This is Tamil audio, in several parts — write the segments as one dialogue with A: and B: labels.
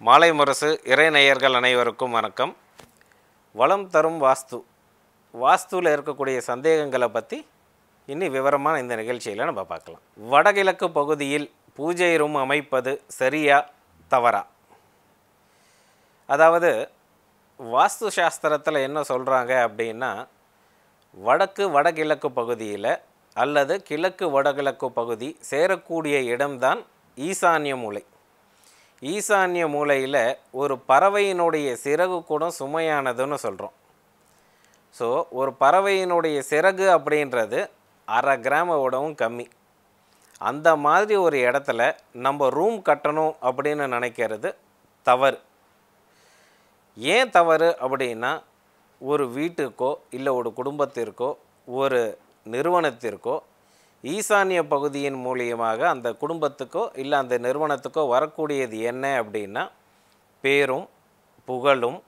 A: மாலை முரசு இறை நேயர்கள் அனைவருக்கும் வணக்கம். வளம் தரும் வாஸ்துவில் இருக்கக்கூடிய சந்தேகங்களை பற்றி இன்னும் விவரமாக இந்த நிகழ்ச்சியில் நம்ம பார்க்கலாம். வடகிழக்கு பகுதியில் பூஜை ரூம் அமைப்பது சரியா தவறா? அதாவது வாஸ்து சாஸ்திரத்தில் என்ன சொல்கிறாங்க அப்படின்னா, வடகிழக்கு பகுதியில் அல்லது கிழக்கு வடகிழக்கு பகுதி சேரக்கூடிய இடம்தான் ஈசான்ய மூலை. ஈசான்ய மூலையில் ஒரு பறவையினுடைய சிறகு கூட சுமையானதுன்னு சொல்கிறோம். ஸோ ஒரு பறவையினுடைய சிறகு அப்படின்றது 1/2 கிராமோடவும் கம்மி. அந்த மாதிரி ஒரு இடத்துல நம்ம ரூம் கட்டணும் அப்படின்னு நினைக்கிறது தவறு. ஏன் தவறு அப்படின்னா, ஒரு வீட்டுக்கோ இல்லை ஒரு குடும்பத்திற்கோ ஒரு நிறுவனத்திற்கோ ஈசான்ய பகுதியின் மூலியமாக அந்த குடும்பத்துக்கோ இல்லை அந்த நிறுவனத்துக்கோ வரக்கூடியது என்ன அப்படின்னா, பேரும் புகழும்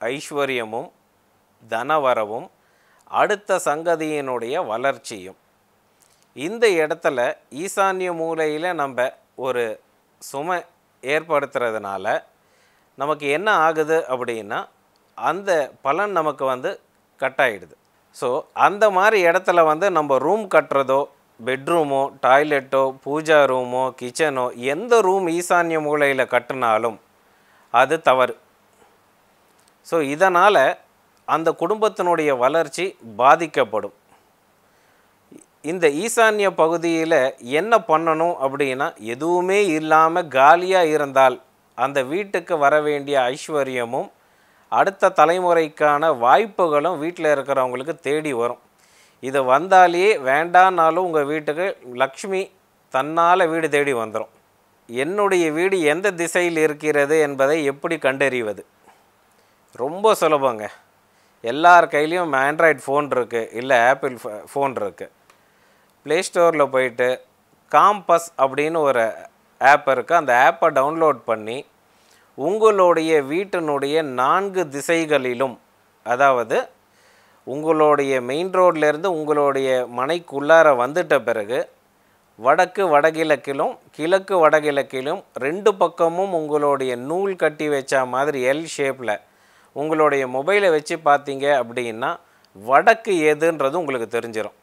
A: ஐஸ்வர்யமும் தனவரவும் அடுத்த சங்கதியினுடைய வளர்ச்சியும். இந்த இடத்துல ஈசான்ய மூலையில் நம்ம ஒரு சுமை ஏற்படுத்துறதுனால நமக்கு என்ன ஆகுது அப்படின்னா, அந்த பலன் நமக்கு கட்டாயிடுது. ஸோ அந்த மாதிரி இடத்துல நம்ம ரூம் கட்டுறதோ, பெட்ரூமோ, டாய்லெட்டோ, பூஜா ரூமோ, கிச்சனோ எந்த ரூம் ஈசான்ய மூலையில் கட்டினாலும் அது தவறு. ஸோ இதனால் அந்த குடும்பத்தினுடைய வளர்ச்சி பாதிக்கப்படும். இந்த ஈசான்ய பகுதியில் என்ன பண்ணணும் அப்படின்னா, எதுவுமே இல்லாமல் காலியாக இருந்தால் அந்த வீட்டுக்கு வர வேண்டிய ஐஸ்வர்யமும் அடுத்த தலைமுறைக்கான வாய்ப்புகளும் வீட்டில் இருக்கிறவங்களுக்கு தேடி வரும். இது வந்தாலே வேண்டானாலும் உங்கள் வீட்டுக்கு லக்ஷ்மி தன்னால் வீடு தேடி வந்துடும். என்னுடைய வீடு எந்த திசையில் இருக்கிறது என்பதை எப்படி கண்டறிவது? ரொம்ப சுலபங்க. எல்லார் கையிலையும் ஆண்ட்ராய்டு ஃபோன் இருக்குது, இல்லை ஆப்பிள் ஃபோன் இருக்குது. ப்ளே ஸ்டோரில் போயிட்டு காம்பஸ் அப்படின்னு ஒரு ஆப் இருக்குது. அந்த ஆப்பை டவுன்லோட் பண்ணி உங்களுடைய வீட்டினுடைய 4 திசைகளிலும், அதாவது உங்களுடைய மெயின் ரோட்லேருந்து உங்களுடைய மனைக்குள்ளார வந்துட்ட பிறகு வடக்கு வடகிழக்கிலும் கிழக்கு வடகிழக்கிலும் 2 பக்கமும் உங்களுடைய நூல் கட்டி வச்ச மாதிரி எல் ஷேப்பில் உங்களுடைய மொபைலை வச்சு பார்த்தீங்க அப்படின்னா வடக்கு எதுன்றது உங்களுக்கு தெரிஞ்சிடும்.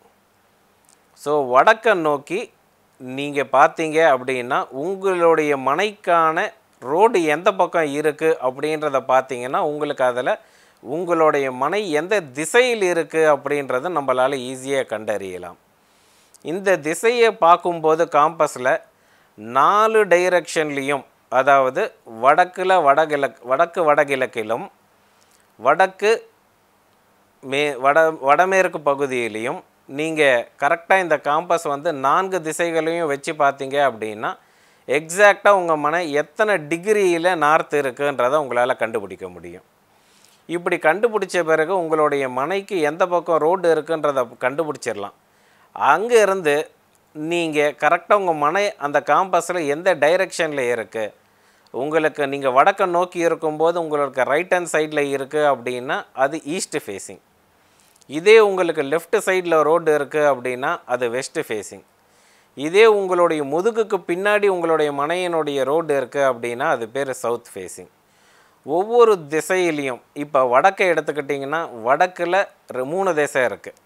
A: ஸோ வடக்கை நோக்கி நீங்கள் பார்த்தீங்க அப்படின்னா உங்களுடைய மனைக்கான ரோடு எந்த பக்கம் இருக்குது அப்படின்றத பார்த்தீங்கன்னா உங்களுக்கு அதில் உங்களுடைய மனை எந்த திசையில் இருக்குது அப்படின்றத நம்மளால் ஈஸியாக கண்டறியலாம். இந்த திசையை பார்க்கும்போது காம்பஸில் 4 டைரக்ஷன்லேயும், அதாவது வடக்கு வடகிழக்கிலும் வடமேற்கு பகுதியிலையும் நீங்கள் கரெக்டாக இந்த காம்பஸ் 4 திசைகளையும் வச்சு பார்த்தீங்க அப்படின்னா எக்ஸாக்டாக உங்கள் மனை எத்தனை டிகிரியில் நார்த் இருக்குன்றதை உங்களால் கண்டுபிடிக்க முடியும். இப்படி கண்டுபிடிச்ச பிறகு உங்களுடைய மனைக்கு எந்த பக்கம் ரோடு இருக்குன்றதை கண்டுபிடிச்சிடலாம். அங்கேருந்து நீங்கள் கரெக்டாக உங்கள் மனை அந்த காம்பஸில் எந்த டைரெக்ஷனில் இருக்குது, உங்களுக்கு நீங்கள் வடக்கை நோக்கி இருக்கும்போது உங்களுக்கு ரைட் ஹேண்ட் சைடில் இருக்குது அப்படின்னா அது ஈஸ்ட் ஃபேஸிங். இதே உங்களுக்கு லெஃப்ட் சைடில் ரோடு இருக்குது அப்படின்னா அது வெஸ்ட் ஃபேஸிங். இதே உங்களுடைய முதுகுக்கு பின்னாடி உங்களுடைய மனையினுடைய ரோடு இருக்குது அப்படின்னா அது பேர் சவுத் ஃபேஸிங். ஒவ்வொரு திசையிலையும் இப்போ வடக்கை எடுத்துக்கிட்டிங்கன்னா வடக்கில் 3 திசை இருக்குது.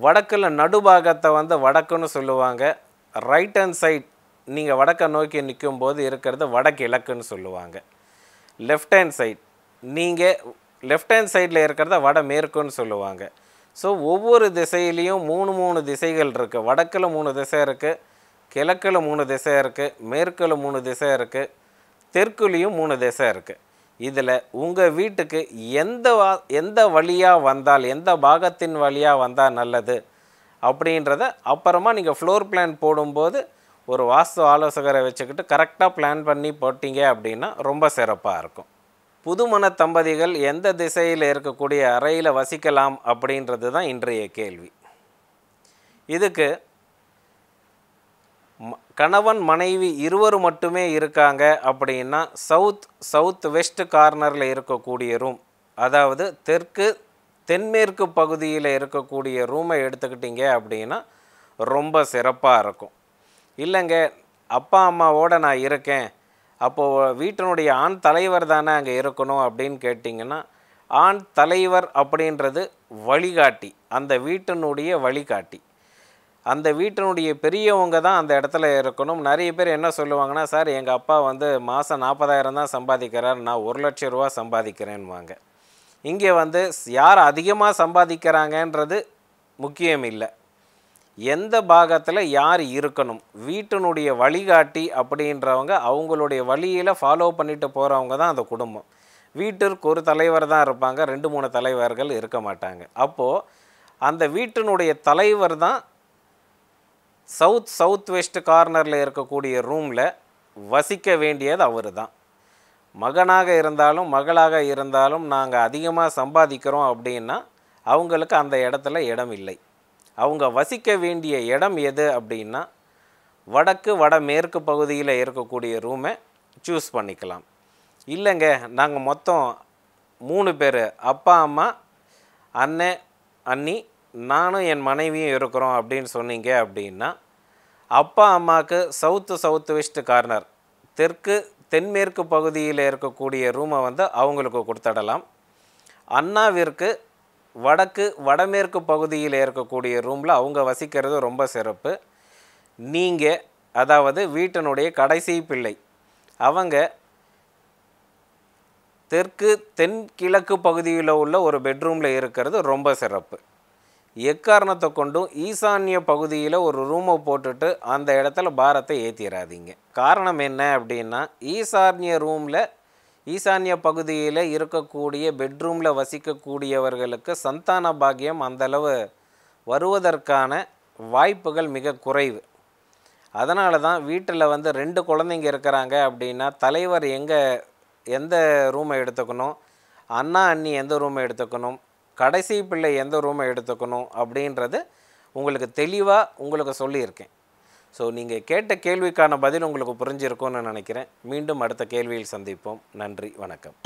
A: வடக்கில் நடுபாகத்தை வடக்குன்னு சொல்லுவாங்க. ரைட் ஹேண்ட் சைட் நீங்கள் வடக்கை நோக்கி நிற்கும்போது இருக்கிறது வடகிழக்குன்னு சொல்லுவாங்க. லெஃப்ட் ஹேண்ட் சைட் நீங்கள் லெஃப்ட் ஹேண்ட் சைடில் இருக்கிறத வடமேற்குன்னு சொல்லுவாங்க. ஸோ ஒவ்வொரு திசையிலையும் 3 திசைகள் இருக்குது. வடக்கில் 3 திசை இருக்குது, கிழக்கில் 3 திசை இருக்குது, மேற்கில் 3 திசை இருக்குது, தெற்குலேயும் 3 திசை இருக்குது. இதில் உங்கள் வீட்டுக்கு எந்த வழியாக வந்தால், எந்த பாகத்தின் வழியாக வந்தால் நல்லது அப்படின்றத அப்புறமா நீங்கள் ஃப்ளோர் பிளான் போடும்போது ஒரு வாஸ்து ஆலோசகரை வச்சுக்கிட்டு கரெக்டாக பிளான் பண்ணி போட்டிங்க அப்படின்னா ரொம்ப சிறப்பாக இருக்கும். புதுமண தம்பதிகள் எந்த திசையில் இருக்கக்கூடிய அறையில் வசிக்கலாம் அப்படின்றது தான் இன்றைய கேள்வி. இதுக்கு கணவன் மனைவி இருவர் மட்டுமே இருக்காங்க அப்படின்னா சவுத் வெஸ்ட் கார்னரில் இருக்கக்கூடிய ரூம், அதாவது தென்மேற்கு பகுதியில் இருக்கக்கூடிய ரூமை எடுத்துக்கிட்டிங்க அப்படின்னா ரொம்ப சிறப்பாக இருக்கும். இல்லைங்க அப்பா அம்மாவோடு நான் இருக்கேன், அப்போது வீட்டினுடைய ஆண் தலைவர் தானே அங்கே இருக்கணும் அப்படின்னு கேட்டிங்கன்னா, ஆண் தலைவர் அப்படின்றது வழிகாட்டி, அந்த வீட்டினுடைய வழிகாட்டி. அந்த வீட்டினுடைய பெரியவங்க தான் அந்த இடத்துல இருக்கணும். நிறைய பேர் என்ன சொல்லுவாங்கன்னா, சார் எங்கள் அப்பா வந்து மாதம் 40,000 தான் சம்பாதிக்கிறார், நான் 1,00,000 ரூபா சம்பாதிக்கிறேன்னுவாங்க. இங்கே வந்து யார் அதிகமாக சம்பாதிக்கிறாங்கன்றது முக்கியம் இல்லை. எந்த பாகத்தில் யார் இருக்கணும், வீட்டினுடைய வழிகாட்டி அப்படின்றவங்க அவங்களுடைய வழியில் ஃபாலோ பண்ணிட்டு போகிறவங்க தான் அந்த குடும்பம். வீட்டிற்கு ஒரு தலைவர் தான் இருப்பாங்க, 2-3 தலைவர்கள் இருக்க மாட்டாங்க. அப்போது அந்த வீட்டினுடைய தலைவர் தான் சவுத் வெஸ்ட் கார்னரில் இருக்கக்கூடிய ரூமில் வசிக்க வேண்டியது அவர் தான். மகனாக இருந்தாலும் மகளாக இருந்தாலும் நாங்கள் அதிகமாக சம்பாதிக்கிறோம் அப்படின்னா அவங்களுக்கு அந்த இடத்துல இடம் இல்லை. அவங்க வசிக்க வேண்டிய இடம் எது அப்படின்னா வடக்கு வடமேற்கு பகுதியில் இருக்கக்கூடிய ரூமை சூஸ் பண்ணிக்கலாம். இல்லைங்க நாங்கள் மொத்தம் 3 பேர், அப்பா அம்மா அண்ணன் அண்ணி நானும் என் மனைவியும் இருக்கிறோம் அப்படின்னு சொன்னீங்க அப்படின்னா, அப்பா அம்மாவுக்கு சவுத்து வெஸ்ட் கார்னர் தென்மேற்கு பகுதியில் இருக்கக்கூடிய ரூமை வந்து அவங்களுக்கு கொடுத்துடலாம். அண்ணாவிற்கு வடக்கு வடமேற்கு பகுதியில் இருக்கக்கூடிய ரூமில் அவங்க வசிக்கிறது ரொம்ப சிறப்பு. நீங்கள் அதாவது வீட்டினுடைய கடைசி பிள்ளை அவங்க தென்கிழக்கு பகுதியில் உள்ள ஒரு பெட்ரூமில் இருக்கிறது ரொம்ப சிறப்பு. எக்காரணத்தை கொண்டும் ஈசான்ய பகுதியில் ஒரு ரூமை போட்டுட்டு அந்த இடத்துல பாரத்தை ஏற்றிடாதீங்க. காரணம் என்ன அப்படின்னா, ஈசான்ய பகுதியில் இருக்கக்கூடிய பெட்ரூமில் வசிக்கக்கூடியவர்களுக்கு சந்தான பாக்கியம் அந்தளவு வருவதற்கான வாய்ப்புகள் மிக குறைவு. அதனால தான் வீட்டில் வந்து 2 குழந்தைங்க இருக்கிறாங்க அப்படின்னா தலைவர் எந்த ரூமை எடுத்துக்கணும், அண்ணா அண்ணி எந்த ரூமை எடுத்துக்கணும், கடைசி பிள்ளை எந்த ரூமை எடுத்துக்கணும் அப்படின்றது உங்களுக்கு தெளிவாக உங்களுக்கு சொல்லியிருக்கேன். ஸோ நீங்கள் கேட்ட கேள்விக்கான பதில் உங்களுக்கு புரிஞ்சிருக்கும்னு நினைக்கிறேன். மீண்டும் அடுத்த கேள்வியில் சந்திப்போம். நன்றி, வணக்கம்.